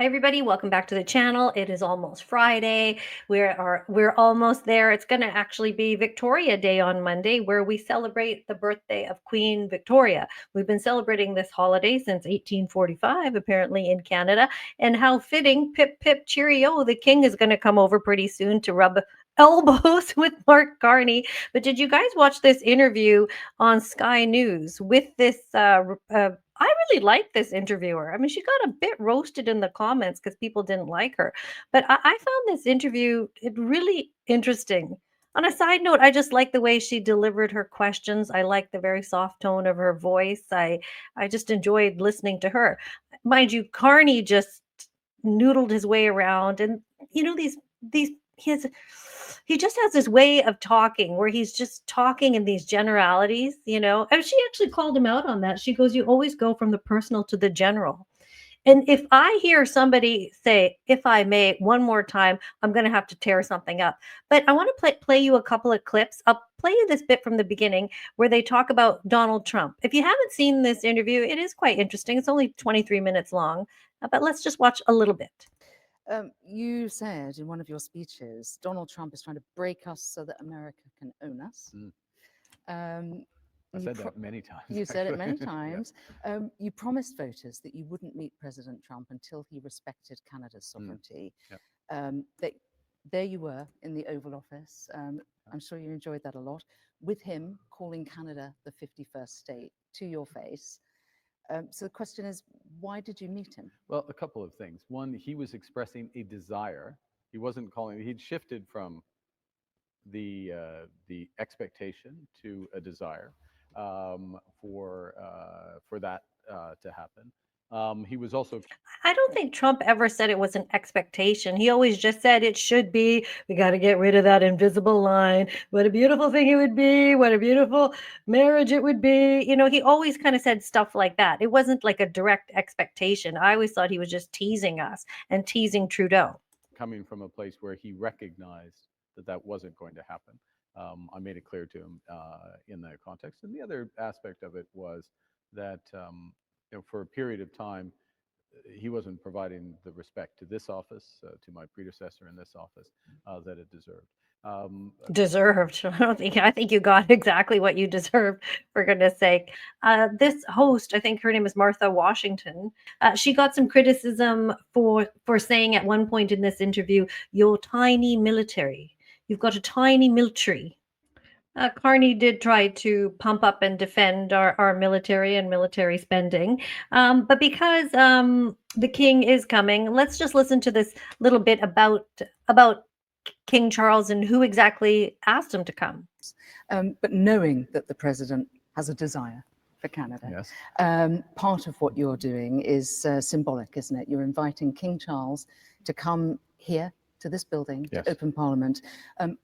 Hi everybody, welcome back to the channel. It is almost Friday. We're almost there. It's going to actually be Victoria Day on Monday, where we celebrate the birthday of Queen Victoria. We've been celebrating this holiday since 1845, apparently in Canada. And how fitting, pip pip cheerio, the king is going to come over pretty soon to rub elbows with Mark Carney. But did you guys watch this interview on Sky News with this I really like this interviewer. I mean, she got a bit roasted in the comments because people didn't like her. But I found this interview really interesting. On a side note, I just like the way she delivered her questions. I like the very soft tone of her voice. I just enjoyed listening to her. Mind you, Carney just noodled his way around, and these he just has this way of talking where he's just talking in these generalities. And she actually called him out on that. She goes, "You always go from the personal to the general." And if I hear somebody say, "If I may," one more time, I'm going to have to tear something up. But I want to play you a couple of clips. I'll play you this bit from the beginning where they talk about Donald Trump. If you haven't seen this interview, it is quite interesting. It's only 23 minutes long, but let's just watch a little bit. You said in one of your speeches, Donald Trump is trying to break us so that America can own us. I said that many times. You said it many actually. times. You promised voters that you wouldn't meet President Trump until he respected Canada's sovereignty. There you were in the Oval Office. I'm sure you enjoyed that a lot. With him calling Canada the 51st state to your face. So the question is, why did you meet him? Well, a couple of things. One, he was expressing a desire. He wasn't calling. He'd shifted from the expectation to a desire for that to happen. He was also. I don't think Trump ever said it was an expectation. He always just said it should be. We got to get rid of that invisible line. What a beautiful thing it would be. What a beautiful marriage it would be. He always kind of said stuff like that. It wasn't like a direct expectation. I always thought he was just teasing us and teasing Trudeau. Coming from a place where he recognized that that wasn't going to happen. I made it clear to him in that context. And the other aspect of it was that for a period of time, he wasn't providing the respect to this office, to my predecessor in this office, that it deserved. Deserved. I think you got exactly what you deserved, for goodness sake. This host, I think her name is Martha Washington. She got some criticism for saying at one point in this interview, "You're tiny military. You've got a tiny military." Carney did try to pump up and defend our military and military spending. But because the king is coming, let's just listen to this little bit about King Charles and who exactly asked him to come. But knowing that the president has a desire for Canada, yes. Part of what you're doing is symbolic, isn't it? You're inviting King Charles to come here to this building, Yes. to open Parliament.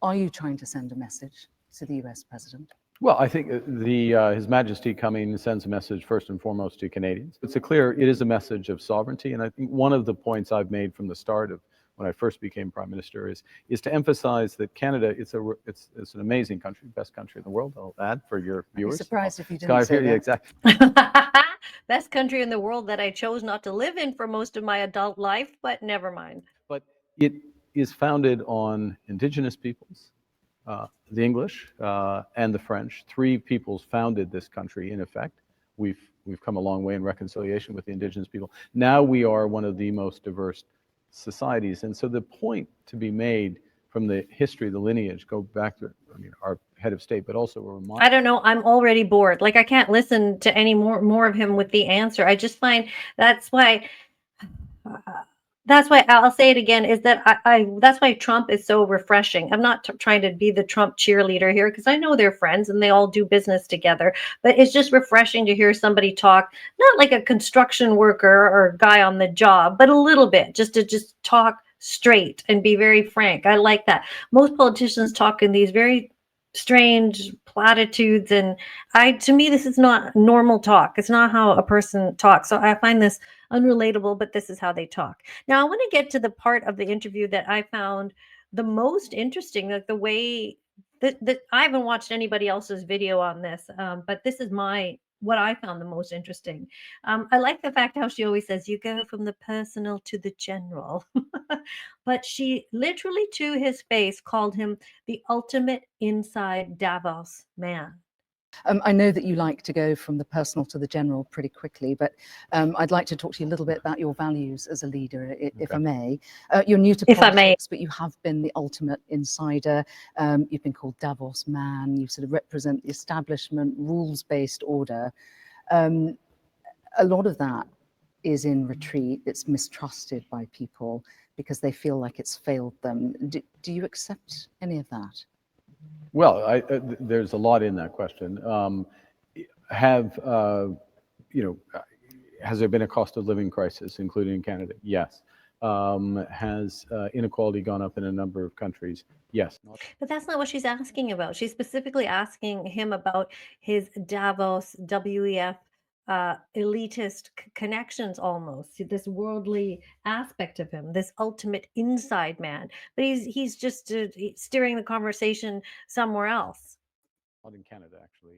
Are you trying to send a message to the US president? Well, I think His Majesty coming sends a message first and foremost to Canadians. It is a message of sovereignty, and I think one of the points I've made from the start of when I first became Prime Minister is to emphasize that Canada it's an amazing country, best country in the world. I'll add for your viewers. I'd be surprised if you didn't say that. Exactly. Best country in the world that I chose not to live in for most of my adult life, but never mind. But it is founded on Indigenous peoples. The English and the French, three peoples founded this country. In effect, we've come a long way in reconciliation with the Indigenous people. Now we are one of the most diverse societies, and so the point to be made from the history, the lineage, go back to our head of state, but also a reminder. I don't know. I'm already bored. Like I can't listen to any more of him with the answer. I just find that's why. That's why I'll say it again, is that that's why Trump is so refreshing. I'm not trying to be the Trump cheerleader here because I know they're friends and they all do business together, but it's just refreshing to hear somebody talk, not like a construction worker or guy on the job, but a little bit just to talk straight and be very frank. I like that. Most politicians talk in these very strange platitudes, and to me this is not normal talk. It's not how a person talks. So I find this unrelatable, but this is how they talk. Now, I want to get to the part of the interview that I found the most interesting, like the way that I haven't watched anybody else's video on this, but this is my what I found the most interesting. I like the fact how she always says, you go from the personal to the general. But she literally to his face called him the ultimate inside Davos man. I know that you like to go from the personal to the general pretty quickly, but I'd like to talk to you a little bit about your values as a leader, if I may. You're new to If I may. politics, but you have been the ultimate insider. You've been called Davos man. You sort of represent the establishment, rules-based order. A lot of that is in retreat. It's mistrusted by people because they feel like it's failed them. Do you accept any of that? Well, there's a lot in that question. Has there been a cost of living crisis, including in Canada? Yes. Has inequality gone up in a number of countries? Yes. But that's not what she's asking about. She's specifically asking him about his Davos, WEF, elitist connections almost, this worldly aspect of him, this ultimate inside man. But he's just steering the conversation somewhere else. Not in Canada, actually,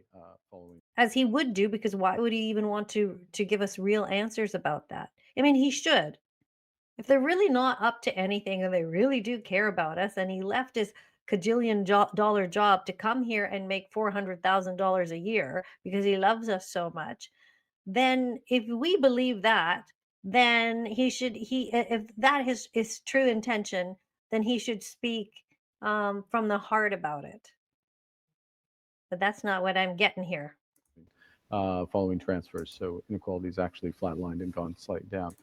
following. As he would do, because why would he even want to give us real answers about that? I mean, he should. If they're really not up to anything and they really do care about us, and he left his cajillion dollar job to come here and make $400,000 a year because he loves us so much, then if we believe that, then if that is his true intention, then he should speak from the heart about it. But that's not what I'm getting here. Following transfers. So inequality has actually flatlined and gone slightly down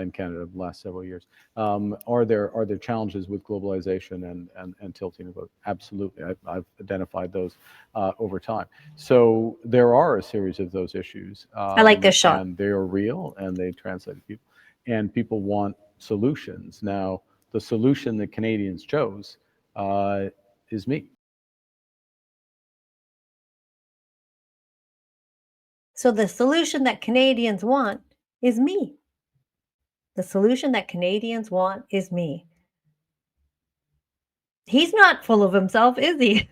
in Canada the last several years. Are there challenges with globalization and tilting of vote? Absolutely. I've identified those over time. So there are a series of those issues. I like this shot. And they are real and they translate to people. And people want solutions. Now, the solution that Canadians chose is me. So the solution that Canadians want is me. The solution that Canadians want is me. He's not full of himself, is he?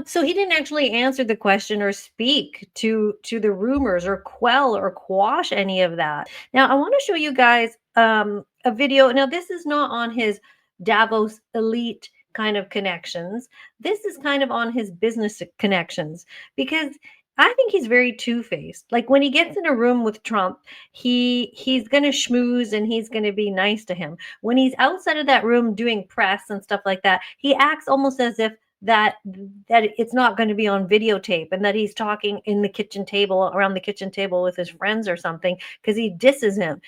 So he didn't actually answer the question or speak to the rumors or quell or quash any of that. Now, I want to show you guys a video. Now, this is not on his Davos elite kind of connections. This is kind of on his business connections, because I think he's very two-faced. Like when he gets in a room with Trump, he's going to schmooze and he's going to be nice to him. When he's outside of that room doing press and stuff like that, he acts almost as if that it's not going to be on videotape, and that he's talking in the kitchen table, around the kitchen table with his friends or something, because he disses him,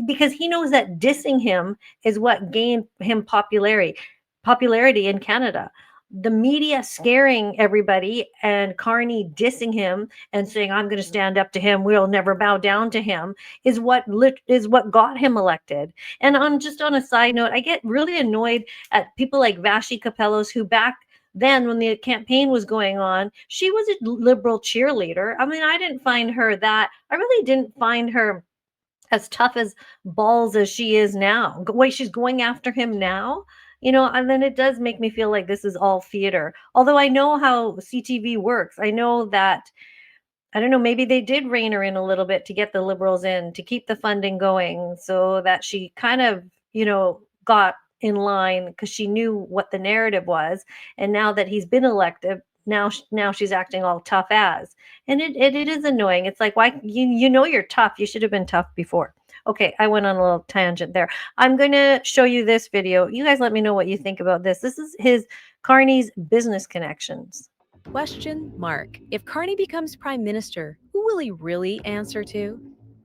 because he knows that dissing him is what gained him popularity in Canada. The media scaring everybody and Carney dissing him and saying, I'm going to stand up to him, we'll never bow down to him, is what got him elected. And on a side note, I get really annoyed at people like Vashi Capellos, who back then when the campaign was going on, she was a liberal cheerleader. I mean, I really didn't find her as tough as balls as she is now. Wait, she's going after him now? And then it does make me feel like this is all theater. Although I know how CTV works. I know that, I don't know, maybe they did rein her in a little bit to get the liberals in, to keep the funding going, so that she kind of, got in line, because she knew what the narrative was. And now that he's been elected, now she's acting all tough as. And it is annoying. It's like, why, you're tough. You should have been tough before. Okay, I went on a little tangent there. I'm going to show you this video. You guys let me know what you think about this. This is Carney's business connections. Question mark. If Carney becomes prime minister, who will he really answer to?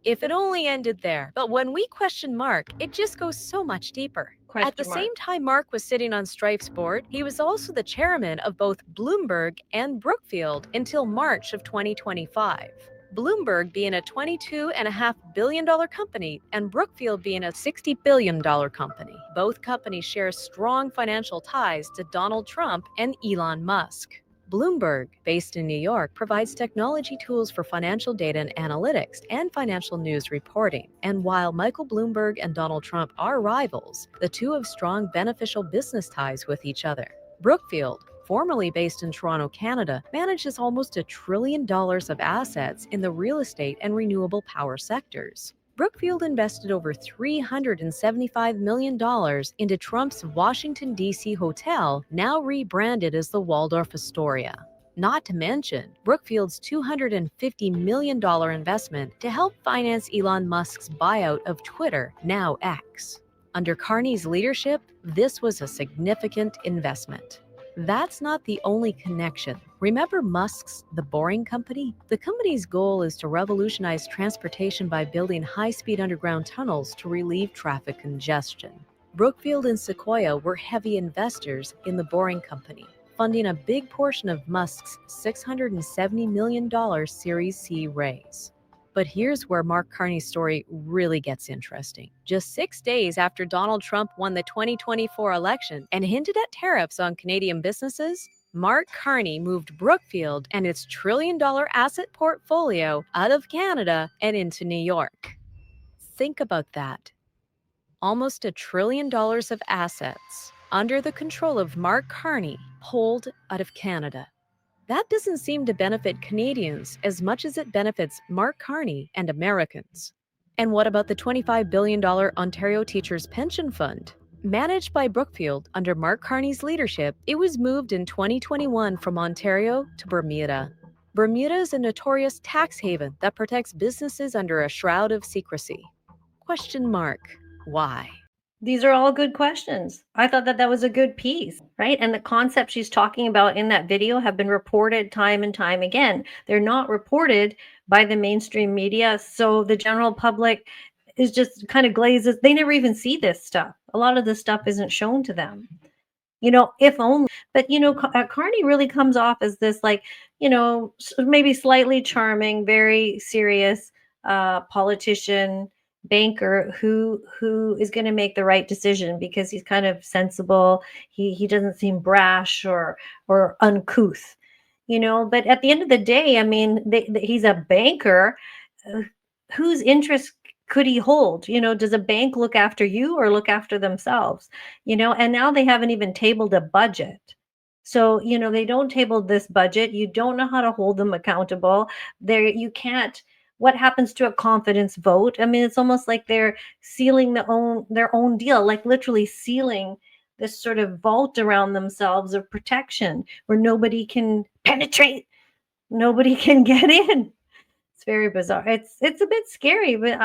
If it only ended there. But when we question Mark, it just goes so much deeper. At the same time Mark was sitting on Strife's board, he was also the chairman of both Bloomberg and Brookfield until March of 2025. Bloomberg being a $22.5 billion company and Brookfield being a $60 billion company. Both companies share strong financial ties to Donald Trump and Elon Musk. Bloomberg, based in New York, provides technology tools for financial data and analytics and financial news reporting. And while Michael Bloomberg and Donald Trump are rivals, the two have strong beneficial business ties with each other. Brookfield, formerly based in Toronto, Canada, manages almost $1 trillion of assets in the real estate and renewable power sectors. Brookfield invested over $375 million into Trump's Washington, D.C. hotel, now rebranded as the Waldorf Astoria. Not to mention Brookfield's $250 million investment to help finance Elon Musk's buyout of Twitter, now X. Under Carney's leadership, this was a significant investment. That's not the only connection. Remember Musk's The Boring Company? The company's goal is to revolutionize transportation by building high-speed underground tunnels to relieve traffic congestion. Brookfield and Sequoia were heavy investors in The Boring Company, funding a big portion of Musk's $670 million Series C raise. But here's where Mark Carney's story really gets interesting. Just 6 days after Donald Trump won the 2024 election and hinted at tariffs on Canadian businesses, Mark Carney moved Brookfield and its trillion-dollar asset portfolio out of Canada and into New York. Think about that. Almost $1 trillion of assets under the control of Mark Carney pulled out of Canada. That doesn't seem to benefit Canadians as much as it benefits Mark Carney and Americans. And what about the $25 billion Ontario Teachers Pension Fund? Managed by Brookfield under Mark Carney's leadership, it was moved in 2021 from Ontario to Bermuda. Bermuda is a notorious tax haven that protects businesses under a shroud of secrecy. Question mark. Why? These are all good questions. I thought that was a good piece, right? And the concepts she's talking about in that video have been reported time and time again. They're not reported by the mainstream media, so the general public is just kind of glazes. They never even see this stuff. A lot of this stuff isn't shown to them. If only. But, Carney really comes off as this, like, maybe slightly charming, very serious politician, banker who is going to make the right decision because he's kind of sensible. He doesn't seem brash or uncouth, but at the end of the day, I mean, he's a banker. Whose interest could he hold? Does a bank look after you or look after themselves? And now they haven't even tabled a budget. So, they don't table this budget. You don't know how to hold them accountable. You can't. What happens to a confidence vote? I mean, it's almost like they're sealing their own deal, like literally sealing this sort of vault around themselves of protection where nobody can penetrate, nobody can get in. It's very bizarre. It's a bit scary, but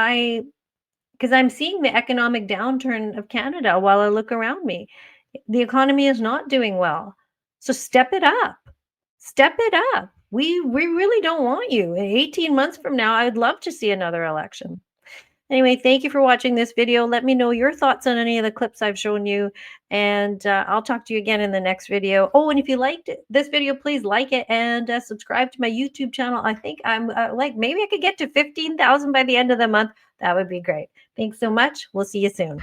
because I'm seeing the economic downturn of Canada while I look around me. The economy is not doing well. So step it up. Step it up. We really don't want you. In 18 months from now, I'd love to see another election. Anyway, thank you for watching this video. Let me know your thoughts on any of the clips I've shown you, and I'll talk to you again in the next video. Oh, and if you liked this video, please like it and subscribe to my YouTube channel. I think I'm maybe I could get to 15,000 by the end of the month. That would be great. Thanks so much. We'll see you soon.